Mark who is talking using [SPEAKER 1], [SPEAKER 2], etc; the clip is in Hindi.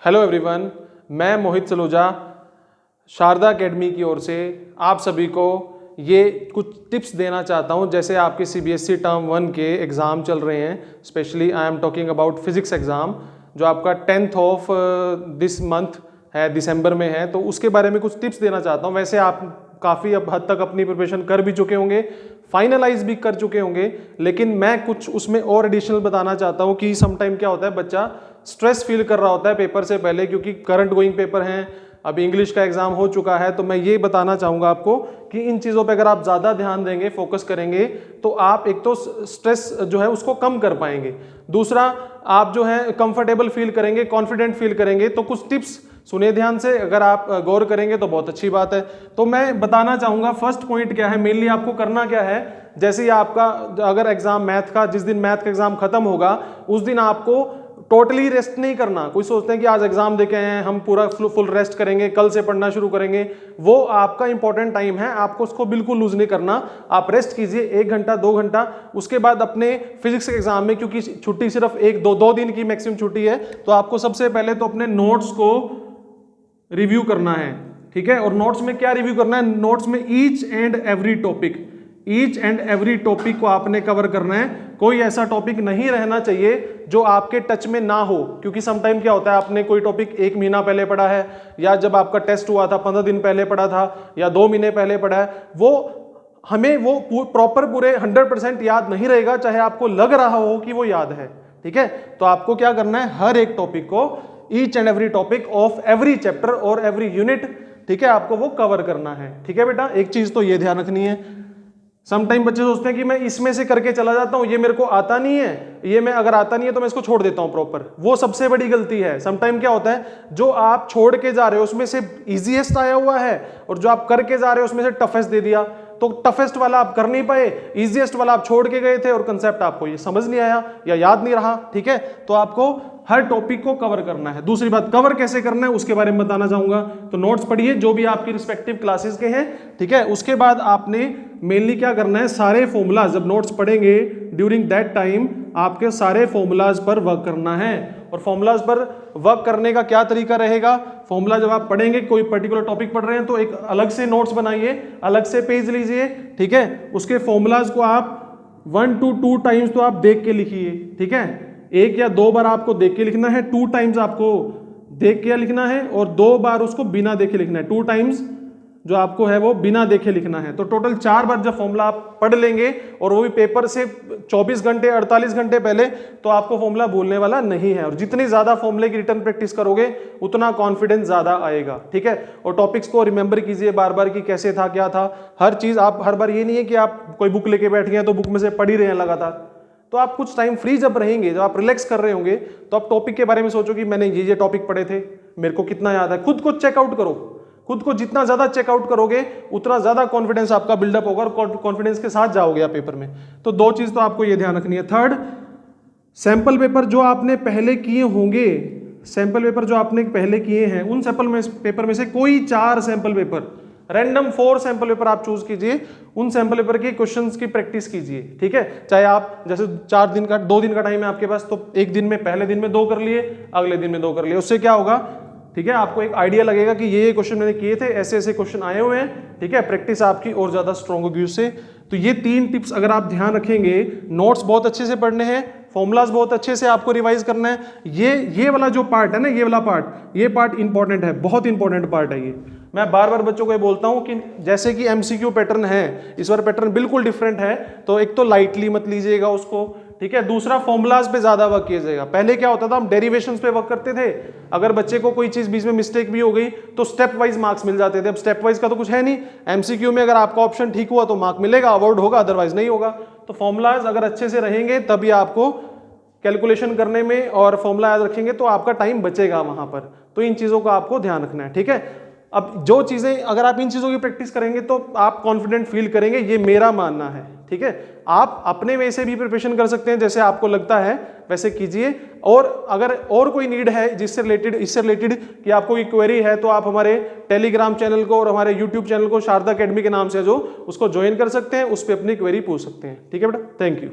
[SPEAKER 1] हेलो एवरीवन, मैं मोहित सलूजा शारदा एकेडमी की ओर से आप सभी को ये कुछ टिप्स देना चाहता हूँ। जैसे आपके सीबीएसई टर्म 1 के एग्ज़ाम चल रहे हैं, specially I am talking about physics exam जो आपका 10th ऑफ दिस मंथ है, दिसंबर में है। तो उसके बारे में कुछ टिप्स देना चाहता हूँ। वैसे आप काफ़ी हद तक अपनी प्रिपरेशन कर भी चुके होंगे, फाइनलाइज भी कर चुके होंगे, लेकिन मैं कुछ उसमें और एडिशनल बताना चाहता हूँ कि समटाइम क्या होता है, बच्चा स्ट्रेस फील कर रहा होता है पेपर से पहले, क्योंकि करंट गोइंग पेपर हैं, अभी इंग्लिश का एग्जाम हो चुका है। तो मैं ये बताना चाहूँगा आपको कि इन चीज़ों पे अगर आप ज़्यादा ध्यान देंगे, फोकस करेंगे, तो आप एक तो स्ट्रेस जो है उसको कम कर पाएंगे, दूसरा आप जो है कंफर्टेबल फील करेंगे, कॉन्फिडेंट फील करेंगे। तो कुछ टिप्स सुनिए ध्यान से, अगर आप गौर करेंगे तो बहुत अच्छी बात है। तो मैं बताना चाहूँगा फर्स्ट पॉइंट क्या है, मेनली आपको करना क्या है। जैसे ही आपका अगर एग्जाम मैथ का, जिस दिन मैथ का एग्जाम खत्म होगा उस दिन आपको टोटली रेस्ट नहीं करना। कोई सोचते हैं कि आज एग्जाम देके आए हैं, हम पूरा फुल रेस्ट करेंगे, कल से पढ़ना शुरू करेंगे, वो आपका इंपॉर्टेंट टाइम है, आपको उसको बिल्कुल लूज नहीं करना। आप रेस्ट कीजिए 1 घंटा 2 घंटा, उसके बाद अपने फिजिक्स के एग्जाम में, क्योंकि छुट्टी सिर्फ 1-2 दिन की मैक्सिमम छुट्टी है, तो आपको सबसे पहले तो अपने नोट्स को रिव्यू करना है, ठीक है। और नोट्स में क्या रिव्यू करना है, नोट्स में ईच एंड एवरी टॉपिक को आपने कवर करना है। कोई ऐसा टॉपिक नहीं रहना चाहिए जो आपके टच में ना हो, क्योंकि समटाइम क्या होता है, आपने कोई टॉपिक 1 महीना पहले पढ़ा है, या जब आपका टेस्ट हुआ था 15 दिन पहले पढ़ा था, या 2 महीने पहले पढ़ा है, वो हमें वो प्रॉपर पूरे 100% याद नहीं रहेगा, चाहे आपको लग रहा हो कि वो याद है, ठीक है। तो आपको क्या करना है, हर एक टॉपिक को, each and every topic of every chapter और एवरी यूनिट, ठीक है, आपको वो कवर करना है, ठीक है बेटा। एक चीज तो ये ध्यान रखनी है। समटाइम बच्चे सोचते हैं कि मैं इसमें से करके चला जाता हूं, ये मेरे को आता नहीं है, ये मैं अगर आता नहीं है तो मैं इसको छोड़ देता हूं प्रॉपर। वो सबसे बड़ी गलती है। समटाइम क्या होता है, जो आप छोड़ के जा रहे हो उसमें से इजीएस्ट आया हुआ है, और जो आप करके जा रहे हो उसमें से टफेस्ट दे दिया, तो टफेस्ट वाला आप कर नहीं पाए, इजीएस्ट वाला आप छोड़ के गए थे, और कंसेप्ट आपको ये समझ नहीं आया या याद नहीं रहा, ठीक है। तो आपको हर टॉपिक को कवर करना है। दूसरी बात, कवर कैसे करना है उसके बारे में बताना चाहूंगा। तो नोट्स पढ़िए जो भी आपकी रिस्पेक्टिव क्लासेस के हैं, ठीक है। उसके बाद आपने मेनली क्या करना है, सारे फॉर्मूलाज जब नोट्स पढ़ेंगे ड्यूरिंग दैट टाइम आपके सारे फॉर्मूलाज पर वर्क करना है। और फॉर्मूलाज पर वर्क करने का क्या तरीका रहेगा, फॉर्मूला जब आप पढ़ेंगे, कोई पर्टिकुलर टॉपिक पढ़ रहे हैं, तो एक अलग से नोट्स बनाइए, अलग से पेज लीजिए, ठीक है। उसके फॉर्मूलाज को आप 1 to 2 टाइम्स तो आप देख के लिखिए, ठीक है। 1 या 2 बार आपको देख के लिखना है, 2 टाइम्स आपको देख के लिखना है, और 2 बार उसको बिना देखे लिखना है। 2 टाइम्स जो आपको है वो बिना देखे लिखना है। तो टोटल 4 बार जब फॉर्मूला आप पढ़ लेंगे, और वो भी पेपर से 24 घंटे 48 घंटे पहले, तो आपको फॉर्मूला भूलने वाला नहीं है। और जितनी ज्यादा फॉर्मूले की रिटर्न प्रैक्टिस करोगे उतना कॉन्फिडेंस ज्यादा आएगा, ठीक है। और टॉपिक्स को रिमेंबर कीजिए बार बार कि कैसे था, क्या था, हर चीज। आप हर बार ये नहीं है कि आप कोई बुक लेके बैठ गए तो बुक में से पढ़ ही रहे हैं लगातार। तो आप कुछ टाइम फ्री जब रहेंगे, जब आप रिलैक्स कर रहे होंगे, तो आप टॉपिक के बारे में सोचो कि मैंने ये टॉपिक पढ़े थे, मेरे को कितना याद है। खुद को चेकआउट करो, खुद को जितना ज्यादा चेकआउट करोगे उतना ज्यादा कॉन्फिडेंस आपका बिल्डअप होगा, और कॉन्फिडेंस के साथ जाओगे आप पेपर में। तो 2 चीज तो आपको ये ध्यान रखनी है। थर्ड, सैंपल पेपर जो आपने पहले किए होंगे, सैंपल पेपर जो आपने पहले किए हैं, उन सैंपल पेपर में से कोई 4 sample paper, random 4 sample paper आप चूज कीजिए, उन सैंपल पेपर के क्वेश्चंस की प्रैक्टिस कीजिए, ठीक है। चाहे आप जैसे 2 दिन का टाइम है आपके पास, तो एक दिन में, पहले दिन में 2 कर लिए, अगले दिन में 2 कर लिए। उससे क्या होगा, ठीक है, आपको एक आइडिया लगेगा कि ये क्वेश्चन मैंने किए थे, ऐसे ऐसे क्वेश्चन आए हुए हैं, ठीक है। प्रैक्टिस आपकी और ज्यादा स्ट्रांग होगी उससे। तो ये 3 टिप्स अगर आप ध्यान रखेंगे, नोट्स बहुत अच्छे से पढ़ने हैं, फॉर्मूलाज बहुत अच्छे से आपको रिवाइज करना है। ये वाला जो पार्ट है ना, ये वाला पार्ट, ये पार्ट इंपॉर्टेंट है, बहुत इंपॉर्टेंट पार्ट है ये। मैं बार बार बच्चों को ये बोलता हूं कि जैसे कि एमसीक्यू पैटर्न है, इस बार पैटर्न बिल्कुल डिफरेंट है, तो एक तो लाइटली मत लीजिएगा उसको, ठीक है। दूसरा, फॉर्मूलाज पे ज्यादा वर्क किया जाएगा। पहले क्या होता था, हम डेरिवेशंस पे वर्क करते थे, अगर बच्चे को कोई चीज बीच में मिस्टेक भी हो गई तो स्टेप वाइज मार्क्स मिल जाते थे। अब स्टेप वाइज का तो कुछ है नहीं, एमसीक्यू में अगर आपका ऑप्शन ठीक हुआ तो मार्क मिलेगा, अवॉर्ड होगा, अदरवाइज नहीं होगा। तो फॉर्मूलाज अगर अच्छे से रहेंगे तभी आपको कैलकुलेशन करने में, और फॉर्मूला याद रखेंगे तो आपका टाइम बचेगा वहां पर। तो इन चीजों का आपको ध्यान रखना है, ठीक है। अब जो चीजें, अगर आप इन चीजों की प्रैक्टिस करेंगे तो आप कॉन्फिडेंट फील करेंगे, ये मेरा मानना है, ठीक है। आप अपने वे से भी प्रिपरेशन कर सकते हैं, जैसे आपको लगता है वैसे कीजिए। और अगर और कोई नीड है इससे रिलेटेड कि आपको कोई क्वेरी है, तो आप हमारे टेलीग्राम चैनल को और हमारे यूट्यूब चैनल को शारदा एकेडमी के नाम से जो, उसको ज्वाइन कर सकते हैं, उस पर अपनी क्वेरी पूछ सकते हैं, ठीक है बेटा। Thank you.